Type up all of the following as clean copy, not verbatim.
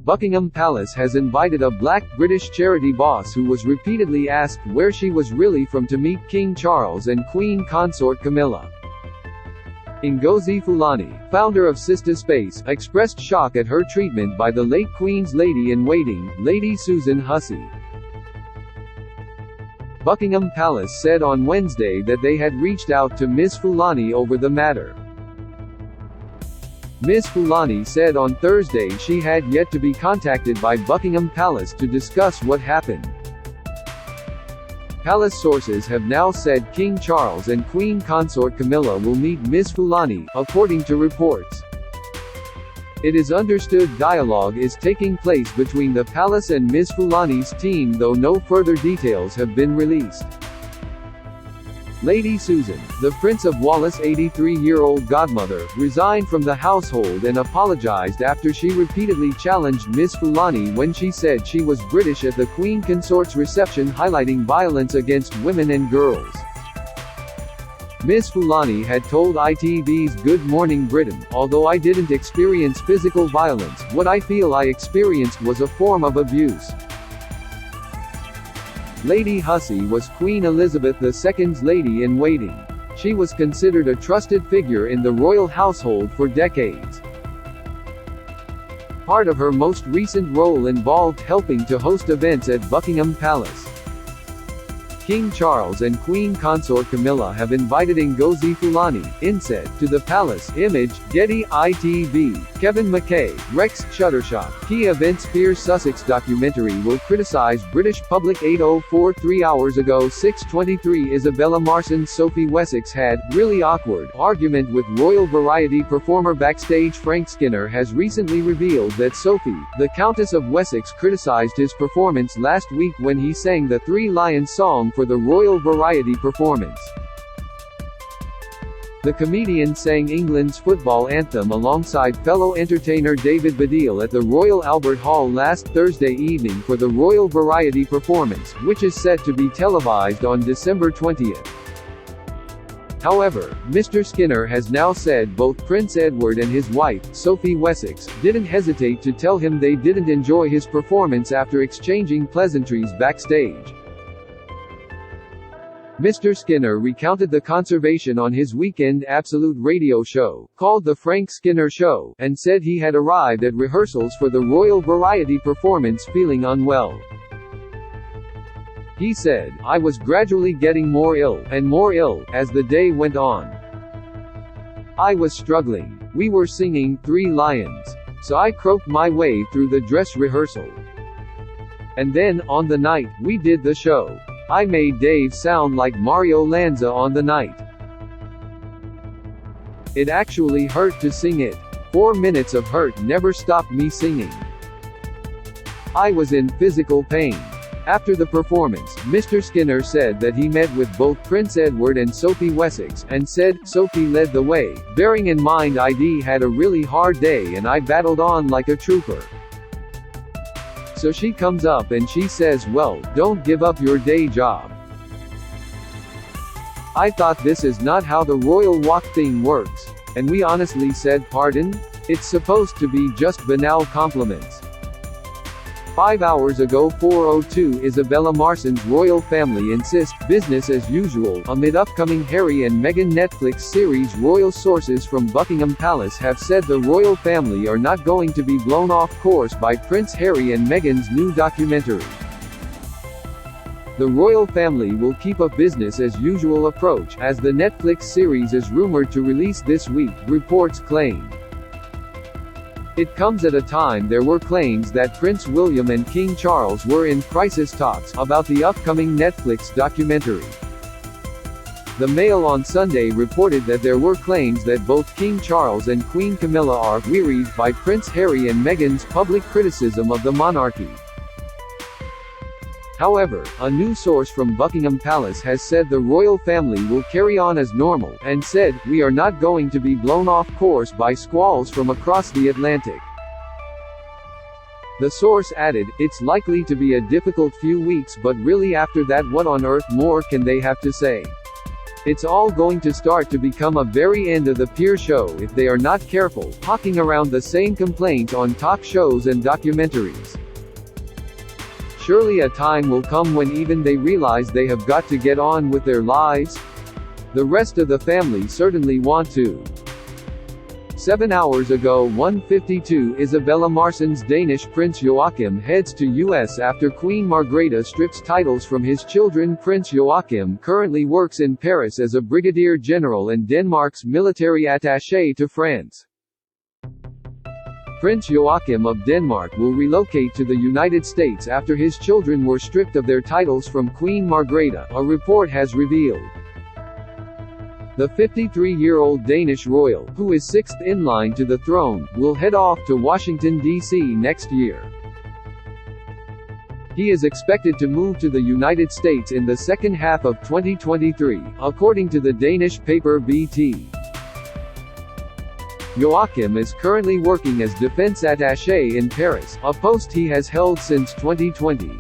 Buckingham Palace has invited a black British charity boss who was repeatedly asked where she was really from to meet King Charles and Queen Consort Camilla. Ngozi Fulani, founder of Sistah Space, expressed shock at her treatment by the late Queen's Lady-in-Waiting, Lady Susan Hussey. Buckingham Palace said on Wednesday that they had reached out to Ms Fulani over the matter. Ms Fulani said on Thursday she had yet to be contacted by Buckingham Palace to discuss what happened. Palace sources have now said King Charles and Queen Consort Camilla will meet Ms Fulani, according to reports. It is understood dialogue is taking place between the palace and Ms Fulani's team, though no further details have been released. Lady Susan, the Prince of Wales' 83-year-old godmother, resigned from the household and apologized after she repeatedly challenged Ms Fulani when she said she was British at the Queen Consort's reception, highlighting violence against women and girls. Ms Fulani had told ITV's Good Morning Britain, "Although I didn't experience physical violence, what I feel I experienced was a form of abuse." Lady Hussey was Queen Elizabeth II's lady-in-waiting. She was considered a trusted figure in the royal household for decades. Part of her most recent role involved helping to host events at Buckingham Palace. King Charles and Queen Consort Camilla have invited Ngozi Fulani, instead, to the palace. Image, Getty, ITV, Kevin McKay, Rex, Shuttershot. Key events. Piers Sussex documentary will criticize British public. 8:04 3 hours ago. 6:23 Isabella Marsdens. Sophie Wessex had really awkward argument with royal variety performer backstage. Frank Skinner has recently revealed that Sophie, the Countess of Wessex, criticized his performance last week when he sang the Three Lions song for the royal variety performance. The comedian sang England's football anthem alongside fellow entertainer David Baddiel at the Royal Albert Hall last Thursday evening for the royal variety performance, which is set to be televised on December 20th. However, Mr. Skinner has now said both Prince Edward and his wife, Sophie Wessex, didn't hesitate to tell him they didn't enjoy his performance after exchanging pleasantries backstage. Mr. Skinner recounted the conversation on his weekend Absolute radio show, called The Frank Skinner Show, and said he had arrived at rehearsals for the royal variety performance feeling unwell. He said, "I was gradually getting more ill, and more ill, as the day went on. I was struggling. We were singing Three Lions. So I croaked my way through the dress rehearsal. And then, on the night we did the show, I made Dave sound like Mario Lanza on the night. It actually hurt to sing it. 4 minutes of hurt never stopped me singing. I was in physical pain." After the performance, Mr. Skinner said that he met with both Prince Edward and Sophie Wessex, and said, "Sophie led the way, bearing in mind I'd had a really hard day and I battled on like a trooper. So she comes up and she says, 'Well, don't give up your day job.' I thought this is not how the royal walk thing works. And we honestly said, 'Pardon? It's supposed to be just banal compliments.'" 5 hours ago. 4:02 Isabella Marsdens' royal family insist business as usual amid upcoming Harry and Meghan Netflix series. Royal sources from Buckingham Palace have said the royal family are not going to be blown off course by Prince Harry and Meghan's new documentary. The royal family will keep a business as usual approach, as the Netflix series is rumored to release this week, reports claim. It comes at a time there were claims that Prince William and King Charles were in crisis talks about the upcoming Netflix documentary. The Mail on Sunday reported that there were claims that both King Charles and Queen Camilla are wearied by Prince Harry and Meghan's public criticism of the monarchy. However, a new source from Buckingham Palace has said the royal family will carry on as normal, and said, "We are not going to be blown off course by squalls from across the Atlantic." The source added, "It's likely to be a difficult few weeks, but really after that what on earth more can they have to say?" It's all going to start to become a very end of the peer show if they are not careful, hawking around the same complaints on talk shows and documentaries. Surely a time will come when even they realize they have got to get on with their lives. The rest of the family certainly want to. 7 hours ago 1:52 Isabella Marsdens Danish Prince Joachim heads to US after Queen Margrethe strips titles from his children. Prince Joachim currently works in Paris as a brigadier general and Denmark's military attaché to France. Prince Joachim of Denmark will relocate to the United States after his children were stripped of their titles from Queen Margrethe, a report has revealed. The 53-year-old Danish royal, who is sixth in line to the throne, will head off to Washington, D.C. next year. He is expected to move to the United States in the second half of 2023, according to the Danish paper BT. Joachim is currently working as defense attaché in Paris, a post he has held since 2020.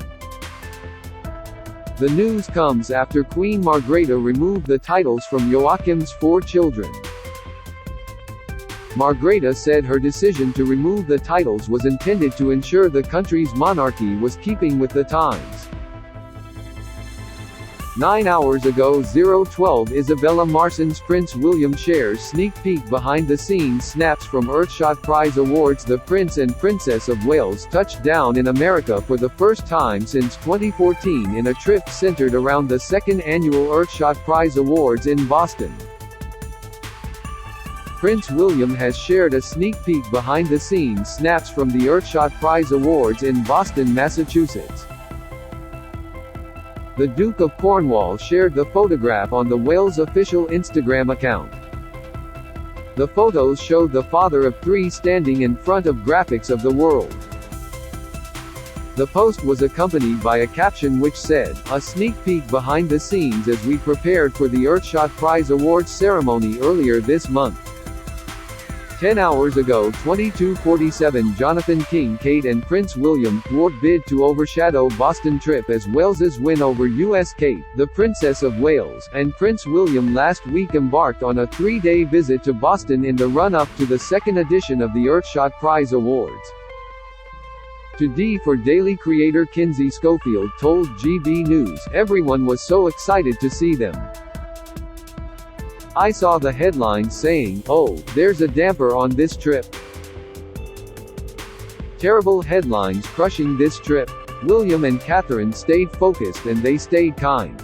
The news comes after Queen Margrethe removed the titles from Joachim's 4 children. Margrethe said her decision to remove the titles was intended to ensure the country's monarchy was keeping with the times. 9 hours ago 0:12 Isabella Marsdens Prince William shares sneak peek behind-the-scenes snaps from Earthshot Prize Awards. The Prince and Princess of Wales touched down in America for the first time since 2014 in a trip centered around the second annual Earthshot Prize Awards in Boston. Prince William has shared a sneak peek behind-the-scenes snaps from the Earthshot Prize Awards in Boston, Massachusetts. The Duke of Cornwall shared the photograph on the Wales official Instagram account. The photos showed the father of 3 standing in front of graphics of the world. The post was accompanied by a caption which said, "A sneak peek behind the scenes as we prepared for the Earthshot Prize Awards ceremony earlier this month." 10 hours ago 22:47 Jonathan King, Kate and Prince William thwart bid to overshadow Boston trip as Wales's win over US Kate, the Princess of Wales, and Prince William last week embarked on a 3-day visit to Boston in the run-up to the second edition of the Earthshot Prize Awards. To D for Daily creator Kinsey Schofield told GB News, "Everyone was so excited to see them. I saw the headlines saying, 'Oh, there's a damper on this trip.' Terrible headlines crushing this trip. William and Catherine stayed focused and they stayed kind.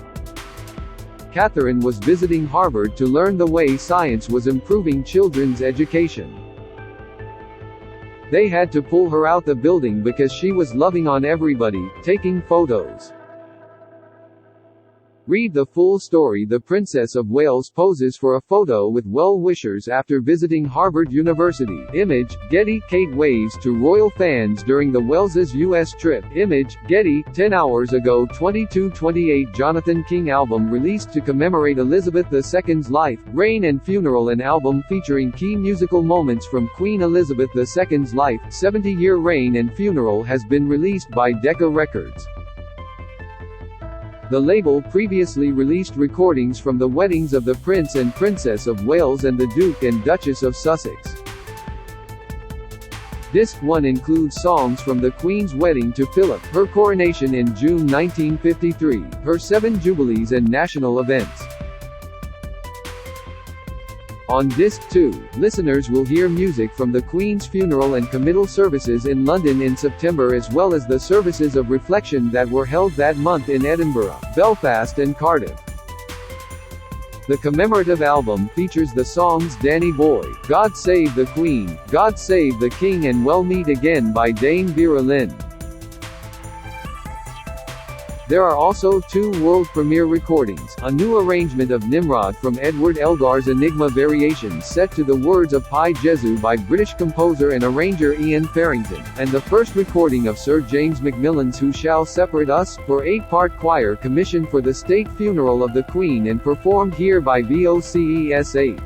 Catherine was visiting Harvard to learn the way science was improving children's education. They had to pull her out the building because she was loving on everybody, taking photos." Read the full story. The Princess of Wales poses for a photo with well-wishers after visiting Harvard University. Image, Getty. Kate waves to royal fans during the Wales's US trip. Image, Getty. 10 hours ago 22:28 Jonathan King album released to commemorate Elizabeth II's life, reign and funeral. An album featuring key musical moments from Queen Elizabeth II's life, 70-year reign and funeral has been released by Decca Records. The label previously released recordings from the weddings of the Prince and Princess of Wales and the Duke and Duchess of Sussex. Disc 1 includes songs from the Queen's wedding to Philip, her coronation in June 1953, her 7 jubilees and national events. On Disc 2, listeners will hear music from the Queen's funeral and committal services in London in September, as well as the services of reflection that were held that month in Edinburgh, Belfast and Cardiff. The commemorative album features the songs Danny Boy, God Save the Queen, God Save the King and Well Meet Again by Dame Vera Lynn. There are also 2 world premiere recordings, a new arrangement of Nimrod from Edward Elgar's Enigma Variations set to the words of Pi Jesu by British composer and arranger Ian Farrington, and the first recording of Sir James Macmillan's Who Shall Separate Us, for 8-part choir commissioned for the state funeral of the Queen and performed here by VOCES 8.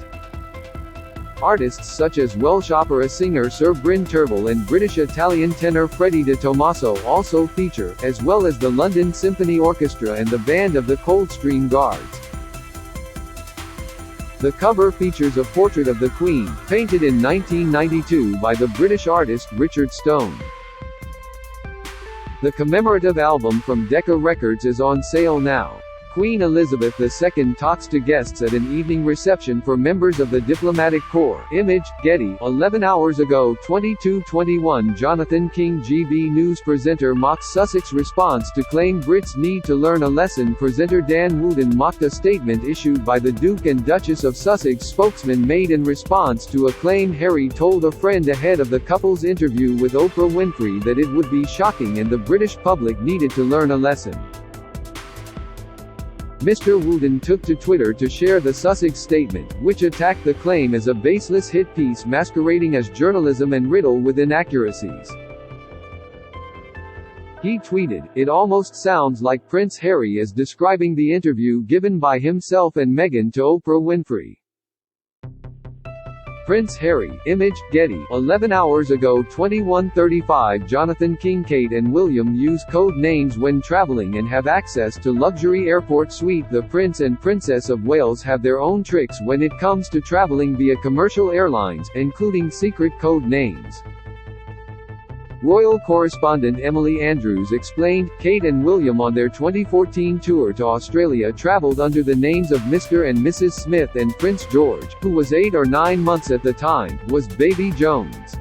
Artists such as Welsh opera singer Sir Bryn Terfel and British-Italian tenor Freddie De Tomaso also feature, as well as the London Symphony Orchestra and the band of the Coldstream Guards. The cover features a portrait of the Queen, painted in 1992 by the British artist Richard Stone. The commemorative album from Decca Records is on sale now. Queen Elizabeth II talks to guests at an evening reception for members of the diplomatic corps. Image, Getty. 11 hours ago 22:21 Jonathan King GB News presenter mocks Sussex response to claim Brits need to learn a lesson. Presenter Dan Wootton mocked a statement issued by the Duke and Duchess of Sussex spokesman made in response to a claim Harry told a friend ahead of the couple's interview with Oprah Winfrey that it would be shocking and the British public needed to learn a lesson. Mr. Wootton took to Twitter to share the Sussex statement, which attacked the claim as a baseless hit piece masquerading as journalism and riddled with inaccuracies. He tweeted, "It almost sounds like Prince Harry is describing the interview given by himself and Meghan to Oprah Winfrey." Prince Harry. Image, Getty. 11 hours ago 21:35 Jonathan King. Kate and William use code names when traveling and have access to luxury airport suite. The Prince and Princess of Wales have their own tricks when it comes to traveling via commercial airlines, including secret code names. Royal correspondent Emily Andrews explained, Kate and William on their 2014 tour to Australia travelled under the names of Mr. and Mrs. Smith, and Prince George, who was 8 or 9 months at the time, was Baby Jones.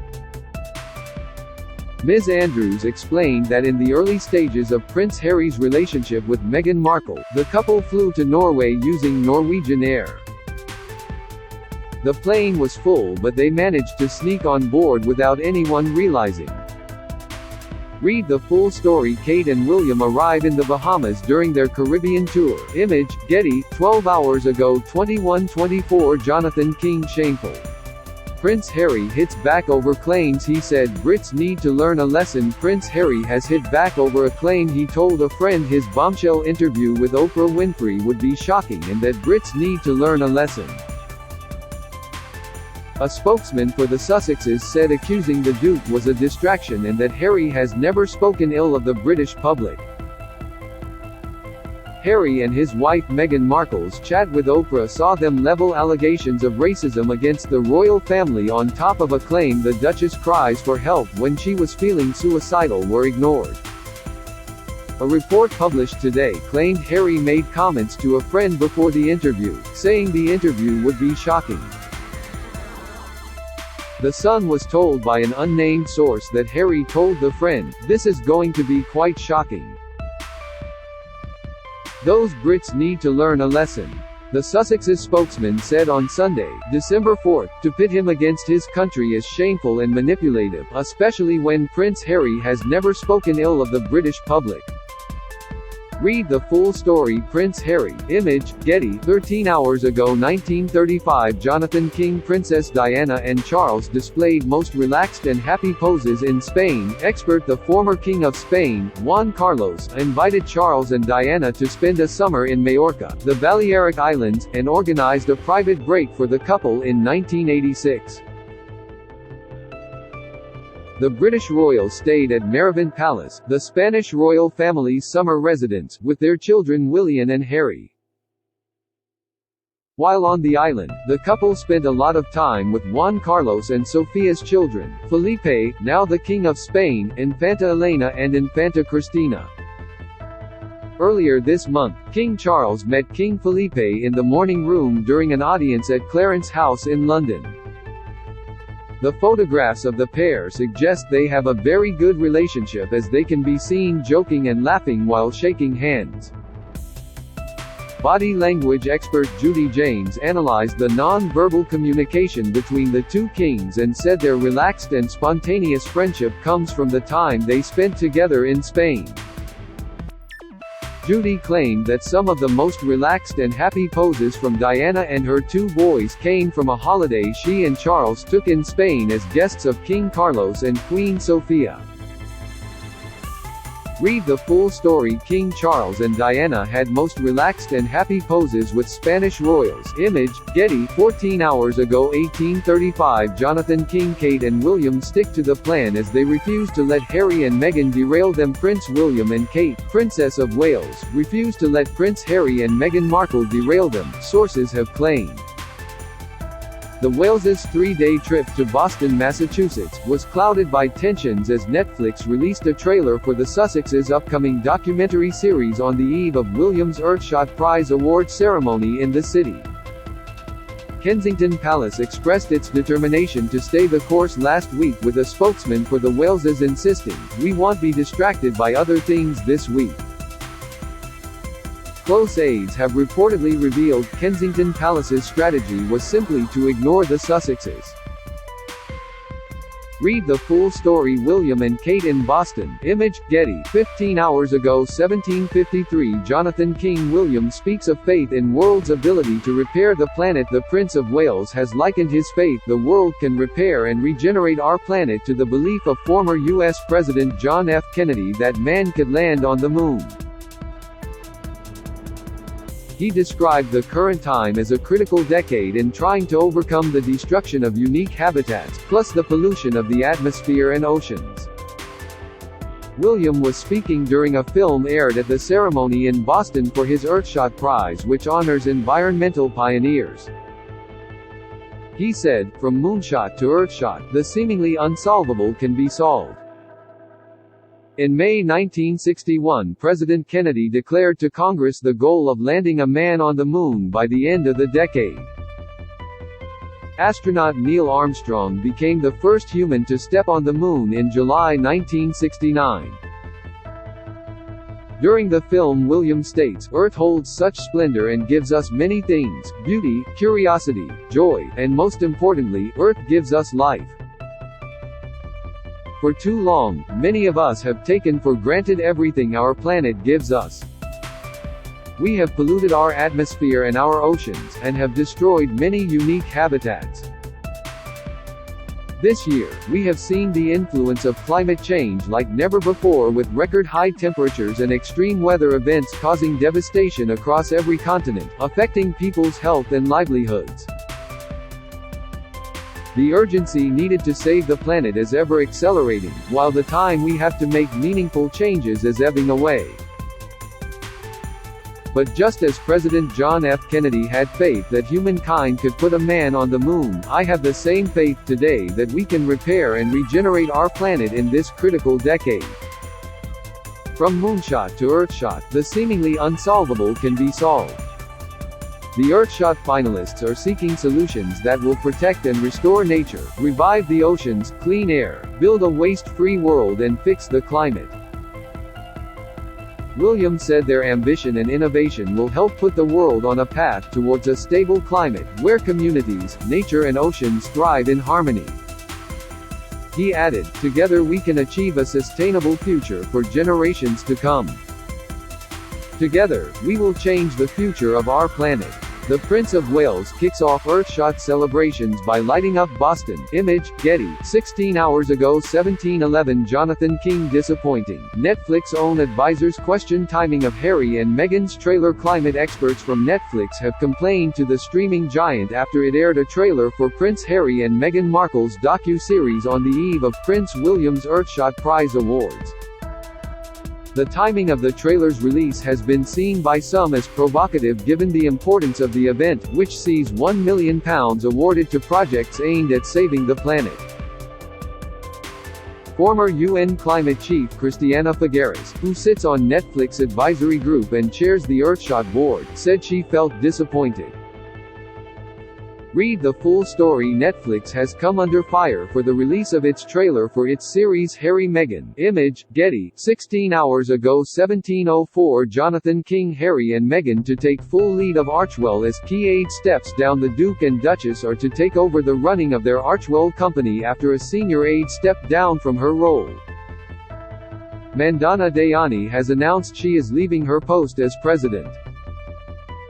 Ms. Andrews explained that in the early stages of Prince Harry's relationship with Meghan Markle, the couple flew to Norway using Norwegian Air. The plane was full but they managed to sneak on board without anyone realizing. Read the full story. Kate and William arrive in the Bahamas during their Caribbean tour. Image, Getty. 12 hours ago 21:24 Jonathan King. Shameful. Prince Harry hits back over claims he said Brits need to learn a lesson. Prince Harry has hit back over a claim he told a friend his bombshell interview with Oprah Winfrey would be shocking and that Brits need to learn a lesson. A spokesman for the Sussexes said accusing the Duke was a distraction and that Harry has never spoken ill of the British public. Harry and his wife Meghan Markle's chat with Oprah saw them level allegations of racism against the royal family on top of a claim the Duchess' cries for help when she was feeling suicidal were ignored. A report published today claimed Harry made comments to a friend before the interview, saying the interview would be shocking. The Sun was told by an unnamed source that Harry told the friend, "This is going to be quite shocking. Those Brits need to learn a lesson." The Sussexes spokesman said on Sunday, December 4, to pit him against his country is shameful and manipulative, especially when Prince Harry has never spoken ill of the British public. Read the full story. Prince Harry. Image, Getty. 13 hours ago 1935 Jonathan King. Princess Diana and Charles displayed most relaxed and happy poses in Spain. Expert The former King of Spain, Juan Carlos, invited Charles and Diana to spend a summer in Majorca, the Balearic Islands, and organized a private break for the couple in 1986. The British royals stayed at Marsdens Palace, the Spanish royal family's summer residence, with their children William and Harry. While on the island, the couple spent a lot of time with Juan Carlos and Sofia's children, Felipe, now the King of Spain, Infanta Elena and Infanta Cristina. Earlier this month, King Charles met King Felipe in the morning room during an audience at Clarence House in London. The photographs of the pair suggest they have a very good relationship as they can be seen joking and laughing while shaking hands. Body language expert Judy James analyzed the non-verbal communication between the two kings and said their relaxed and spontaneous friendship comes from the time they spent together in Spain. Judy claimed that some of the most relaxed and happy poses from Diana and her two boys came from a holiday she and Charles took in Spain as guests of King Carlos and Queen Sofia. Read the full story. King Charles and Diana had most relaxed and happy poses with Spanish royals. Image, Getty. 14 hours ago 1835 Jonathan King. Kate and William stick to the plan as they refuse to let Harry and Meghan derail them. Prince William and Kate, Princess of Wales, refuse to let Prince Harry and Meghan Markle derail them, sources have claimed. The Wales' three-day trip to Boston, Massachusetts, was clouded by tensions as Netflix released a trailer for the Sussexes' upcoming documentary series on the eve of William's Earthshot Prize Award ceremony in the city. Kensington Palace expressed its determination to stay the course last week, with a spokesman for the Waleses insisting, "We won't be distracted by other things this week." Close aides have reportedly revealed Kensington Palace's strategy was simply to ignore the Sussexes. Read the full story. William and Kate in Boston. Image, Getty. 15 hours ago 1753 Jonathan King William speaks of faith in world's ability to repair the planet. The Prince of Wales has likened his faith the world can repair and regenerate our planet to the belief of former U.S. President John F. Kennedy that man could land on the moon. He described the current time as a critical decade in trying to overcome the destruction of unique habitats, plus the pollution of the atmosphere and oceans. William was speaking during a film aired at the ceremony in Boston for his Earthshot Prize, which honors environmental pioneers. He said, "From moonshot to Earthshot, the seemingly unsolvable can be solved." In May 1961, President Kennedy declared to Congress the goal of landing a man on the moon by the end of the decade. Astronaut Neil Armstrong became the first human to step on the moon in July 1969. During the film, William states, "Earth holds such splendor and gives us many things: beauty, curiosity, joy, and most importantly, Earth gives us life. For too long, many of us have taken for granted everything our planet gives us. We have polluted our atmosphere and our oceans, and have destroyed many unique habitats. This year, we have seen the influence of climate change like never before, with record high temperatures and extreme weather events causing devastation across every continent, affecting people's health and livelihoods. The urgency needed to save the planet is ever accelerating, while the time we have to make meaningful changes is ebbing away." But just as President John F. Kennedy had faith that humankind could put a man on the moon, I have the same faith today that we can repair and regenerate our planet in this critical decade. From moonshot to Earthshot, the seemingly unsolvable can be solved. The Earthshot finalists are seeking solutions that will protect and restore nature, revive the oceans, clean air, build a waste-free world and fix the climate. William said their ambition and innovation will help put the world on a path towards a stable climate, where communities, nature and oceans thrive in harmony. He added, "Together we can achieve a sustainable future for generations to come. Together, we will change the future of our planet." The Prince of Wales kicks off Earthshot celebrations by lighting up Boston. Image, Getty. 16 hours ago 1711 Jonathan King disappointing. Netflix own advisors question timing of Harry and Meghan's trailer. Climate experts from Netflix have complained to the streaming giant after it aired a trailer for Prince Harry and Meghan Markle's docu-series on the eve of Prince William's Earthshot Prize Awards. The timing of the trailer's release has been seen by some as provocative given the importance of the event, which sees £1 million awarded to projects aimed at saving the planet. Former UN climate chief Christiana Figueres, who sits on Netflix advisory group and chairs the Earthshot board, said she felt disappointed. Read the full story. Netflix has come under fire for the release of its trailer for its series Harry Meghan. Image, Getty. 16 hours ago 1704 Jonathan King Harry and Meghan to take full lead of Archwell as key aide steps down. The Duke and Duchess are to take over the running of their Archwell company after a senior aide stepped down from her role. Mandana Dayani has announced she is leaving her post as president.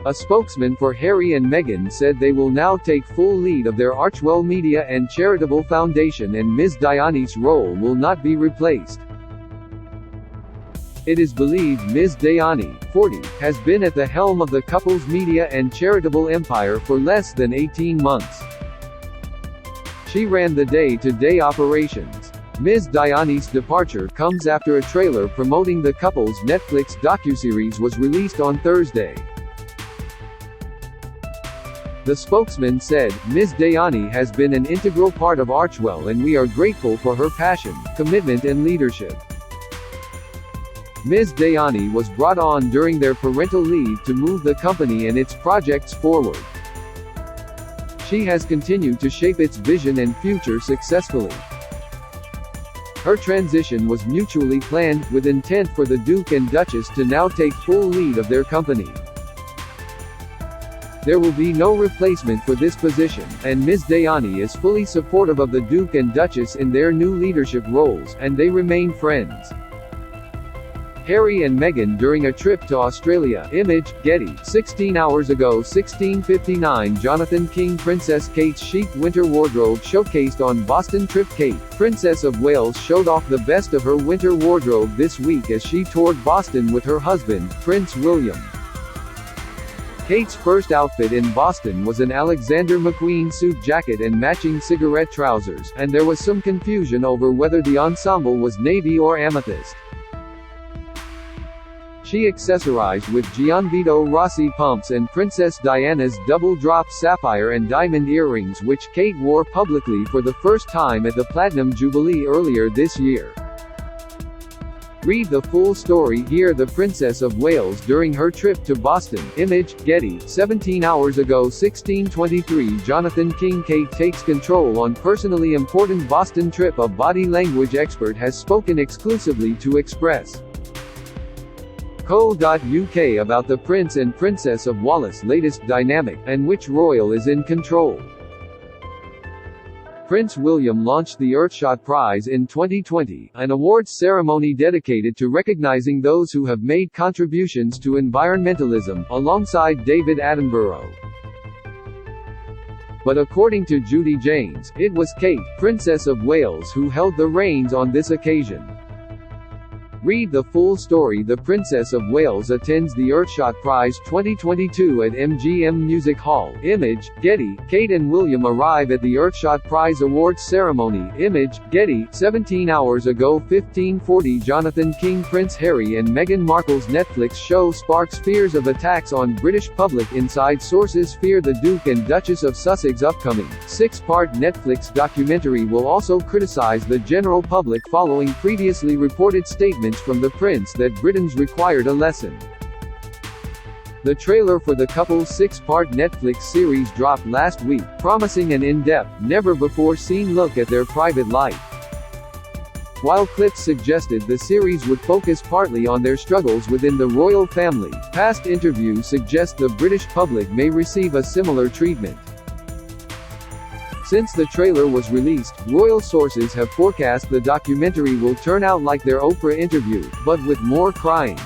A spokesman for Harry and Meghan said they will now take full lead of their Archwell Media and Charitable Foundation, and Ms Dayani's role will not be replaced. It is believed Ms Dayani, 40, has been at the helm of the couple's media and charitable empire for less than 18 months. She ran the day-to-day operations. Ms Dayani's departure comes after a trailer promoting the couple's Netflix docuseries was released on Thursday. The spokesman said, Ms. Dayani has been an integral part of Archwell and we are grateful for her passion, commitment and leadership. Ms. Dayani was brought on during their parental leave to move the company and its projects forward. She has continued to shape its vision and future successfully. Her transition was mutually planned, with intent for the Duke and Duchess to now take full lead of their company. There will be no replacement for this position, and Ms. Dayani is fully supportive of the Duke and Duchess in their new leadership roles, and they remain friends. Harry and Meghan during a trip to Australia. Image, Getty. 16 hours ago 16:59 Jonathan King. Princess Kate's chic winter wardrobe showcased on Boston trip. Kate, Princess of Wales, showed off the best of her winter wardrobe this week as she toured Boston with her husband, Prince William. Kate's first outfit in Boston was an Alexander McQueen suit jacket and matching cigarette trousers, and there was some confusion over whether the ensemble was navy or amethyst. She accessorized with Gianvito Rossi pumps and Princess Diana's double-drop sapphire and diamond earrings, which Kate wore publicly for the first time at the Platinum Jubilee earlier this year. Read the full story here. The Princess of Wales during her trip to Boston. Image, Getty. 17 hours ago 16:23 Jonathan King. Kate takes control on personally important Boston trip. A body language expert has spoken exclusively to Express. Co.uk about the Prince and Princess of Wales' latest dynamic, and which royal is in control. Prince William launched the Earthshot Prize in 2020, an awards ceremony dedicated to recognizing those who have made contributions to environmentalism, alongside David Attenborough. But according to Judy James, it was Kate, Princess of Wales, who held the reins on this occasion. Read the full story. The Princess of Wales attends the Earthshot Prize 2022 at MGM Music Hall. Image, Getty. Kate and William arrive at the Earthshot Prize awards ceremony. Image, Getty. 17 hours ago 15:40 Jonathan King. Prince Harry and Meghan Markle's Netflix show sparks fears of attacks on British public. Inside sources fear the Duke and Duchess of Sussex's upcoming, 6-part Netflix documentary will also criticize the general public following previously reported statements from the prince that Britain's required a lesson. The trailer for the couple's 6-part Netflix series dropped last week, promising an in-depth, never-before-seen look at their private life. While clips suggested the series would focus partly on their struggles within the royal family, past interviews suggest the British public may receive a similar treatment. Since the trailer was released, royal sources have forecast the documentary will turn out like their Oprah interview, but with more crying.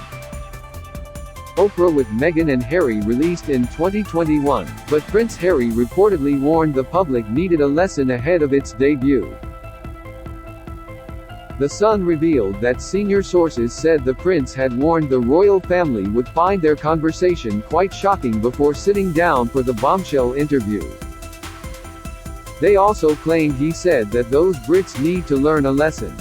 Oprah with Meghan and Harry released in 2021, but Prince Harry reportedly warned the public needed a lesson ahead of its debut. The Sun revealed that senior sources said the prince had warned the royal family would find their conversation quite shocking before sitting down for the bombshell interview. They also claimed he said that those Brits need to learn a lesson.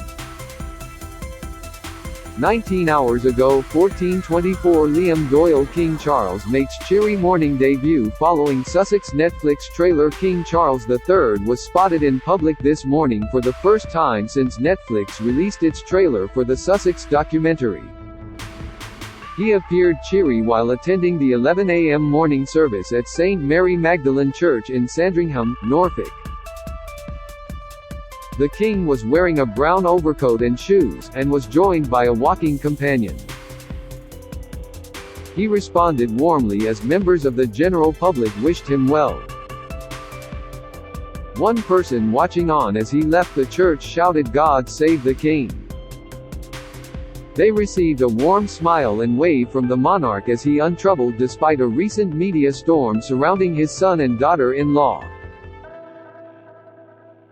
19 hours ago 14:24 Liam Doyle. King Charles makes cheery morning debut following Sussex Netflix trailer. King Charles III was spotted in public this morning for the first time since Netflix released its trailer for the Sussex documentary. He appeared cheery while attending the 11 a.m. morning service at St. Mary Magdalene Church in Sandringham, Norfolk. The king was wearing a brown overcoat and shoes, and was joined by a walking companion. He responded warmly as members of the general public wished him well. One person watching on as he left the church shouted, "God save the king." They received a warm smile and wave from the monarch as he untroubled despite a recent media storm surrounding his son and daughter-in-law.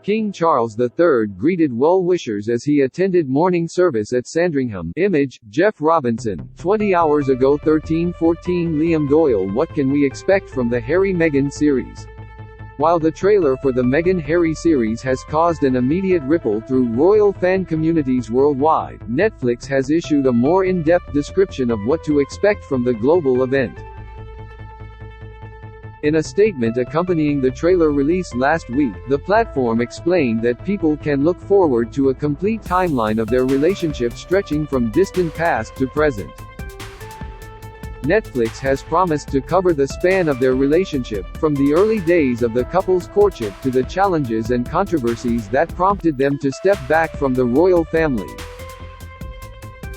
King Charles III greeted well-wishers as he attended morning service at Sandringham. Image, Jeff Robinson. 20 hours ago 13:14 Liam Doyle. What can we expect from the Harry-Meghan series? While the trailer for the Meghan-Harry series has caused an immediate ripple through royal fan communities worldwide, Netflix has issued a more in-depth description of what to expect from the global event. In a statement accompanying the trailer release last week, the platform explained that people can look forward to a complete timeline of their relationship stretching from distant past to present. Netflix has promised to cover the span of their relationship, from the early days of the couple's courtship to the challenges and controversies that prompted them to step back from the royal family.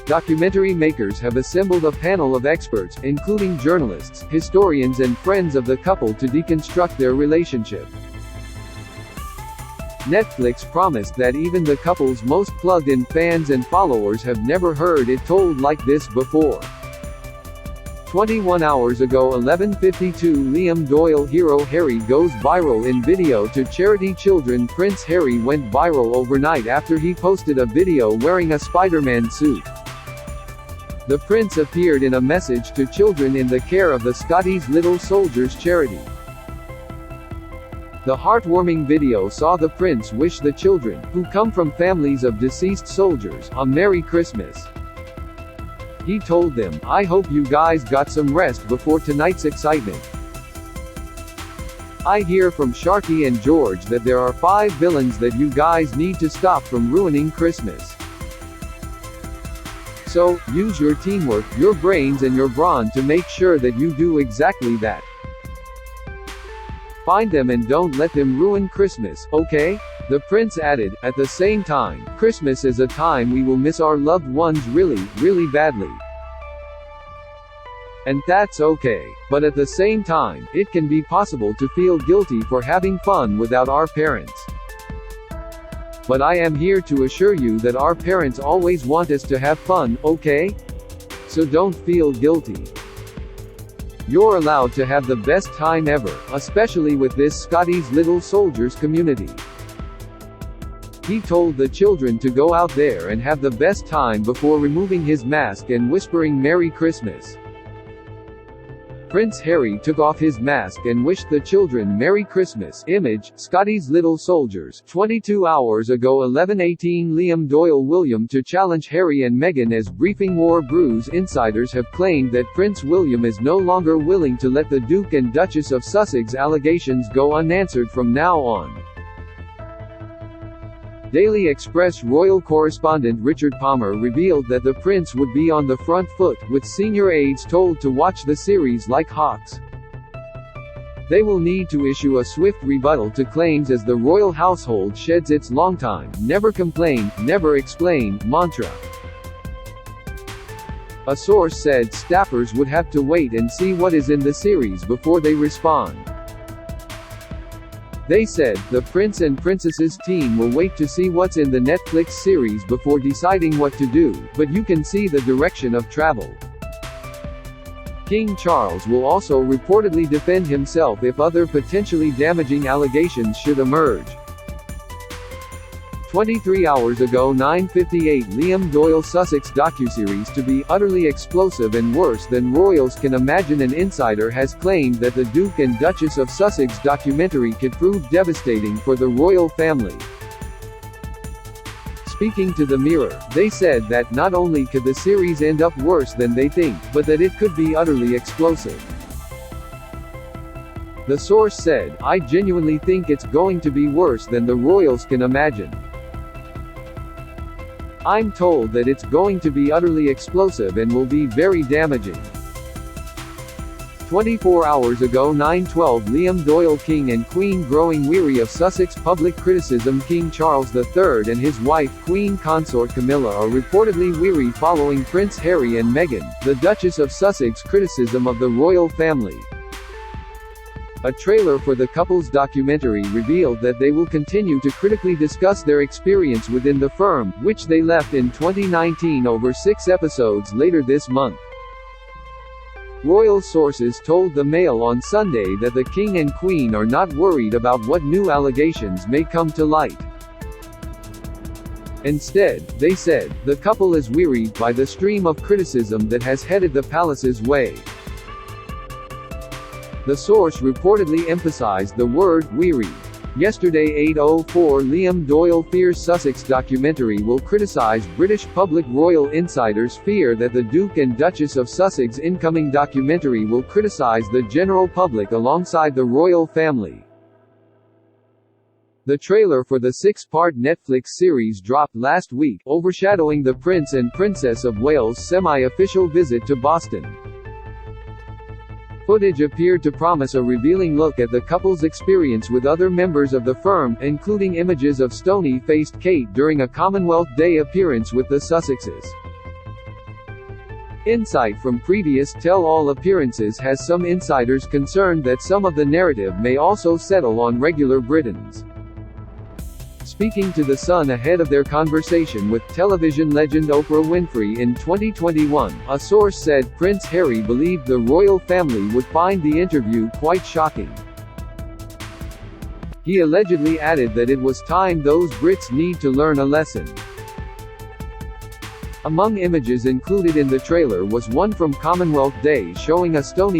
Documentary makers have assembled a panel of experts, including journalists, historians and friends of the couple to deconstruct their relationship. Netflix promised that even the couple's most plugged-in fans and followers have never heard it told like this before. 21 hours ago 11:52 Liam Doyle hero Harry goes viral in video to charity children. Prince Harry went viral overnight after he posted a video wearing a Spider-Man suit. The prince appeared in a message to children in the care of the Scottish Little Soldiers charity. The heartwarming video saw the prince wish the children, who come from families of deceased soldiers, a Merry Christmas. He told them, "I hope you guys got some rest before tonight's excitement. I hear from Sharky and George that there are 5 villains that you guys need to stop from ruining Christmas. So, use your teamwork, your brains and your brawn to make sure that you do exactly that. Find them and don't let them ruin Christmas, okay?" The prince added, "At the same time, Christmas is a time we will miss our loved ones really, really badly. And that's okay. But at the same time, it can be possible to feel guilty for having fun without our parents. But I am here to assure you that our parents always want us to have fun, okay? So don't feel guilty. You're allowed to have the best time ever, especially with this Scottish Little Soldiers community." He told the children to go out there and have the best time before removing his mask and whispering Merry Christmas. Prince Harry took off his mask and wished the children Merry Christmas. Image, Scottish Little Soldiers. 22 hours ago 11:18 Liam Doyle William to challenge Harry and Meghan as briefing war brews. Insiders have claimed that Prince William is no longer willing to let the Duke and Duchess of Sussex allegations go unanswered from now on. Daily Express royal correspondent Richard Palmer revealed that the prince would be on the front foot, with senior aides told to watch the series like hawks. They will need to issue a swift rebuttal to claims as the royal household sheds its longtime, never complain, never explain, mantra. A source said staffers would have to wait and see what is in the series before they respond. They said, the prince and princess's team will wait to see what's in the Netflix series before deciding what to do, but you can see the direction of travel. King Charles will also reportedly defend himself if other potentially damaging allegations should emerge. 23 hours ago 9:58 Liam Doyle Sussex docuseries to be utterly explosive and worse than royals can imagine. An insider has claimed that the Duke and Duchess of Sussex documentary could prove devastating for the royal family. Speaking to the Mirror, they said that not only could the series end up worse than they think, but that it could be utterly explosive. The source said, "I genuinely think it's going to be worse than the royals can imagine. I'm told that it's going to be utterly explosive and will be very damaging." 24 hours ago 9:12 Liam Doyle King and Queen growing weary of Sussex public criticism. King Charles III and his wife, Queen Consort Camilla, are reportedly weary following Prince Harry and Meghan, the Duchess of Sussex, criticism of the royal family. A trailer for the couple's documentary revealed that they will continue to critically discuss their experience within the firm, which they left in 2019 over 6 episodes later this month. Royal sources told the Mail on Sunday that the King and Queen are not worried about what new allegations may come to light. Instead, they said, the couple is wearied by the stream of criticism that has headed the palace's way. The source reportedly emphasized the word weary. Yesterday 8:04 Liam Doyle fears Sussex documentary will criticise British public. Royal insiders fear that the Duke and Duchess of Sussex incoming documentary will criticise the general public alongside the royal family. The trailer for the 6-part Netflix series dropped last week, overshadowing the Prince and Princess of Wales' semi-official visit to Boston. Footage appeared to promise a revealing look at the couple's experience with other members of the firm, including images of stony-faced Kate during a Commonwealth Day appearance with the Sussexes. Insight from previous tell-all appearances has some insiders concerned that some of the narrative may also settle on regular Britons. Speaking to The Sun ahead of their conversation with television legend Oprah Winfrey in 2021, a source said Prince Harry believed the royal family would find the interview quite shocking. He allegedly added that it was time those Brits need to learn a lesson. Among images included in the trailer was one from Commonwealth Day showing a stony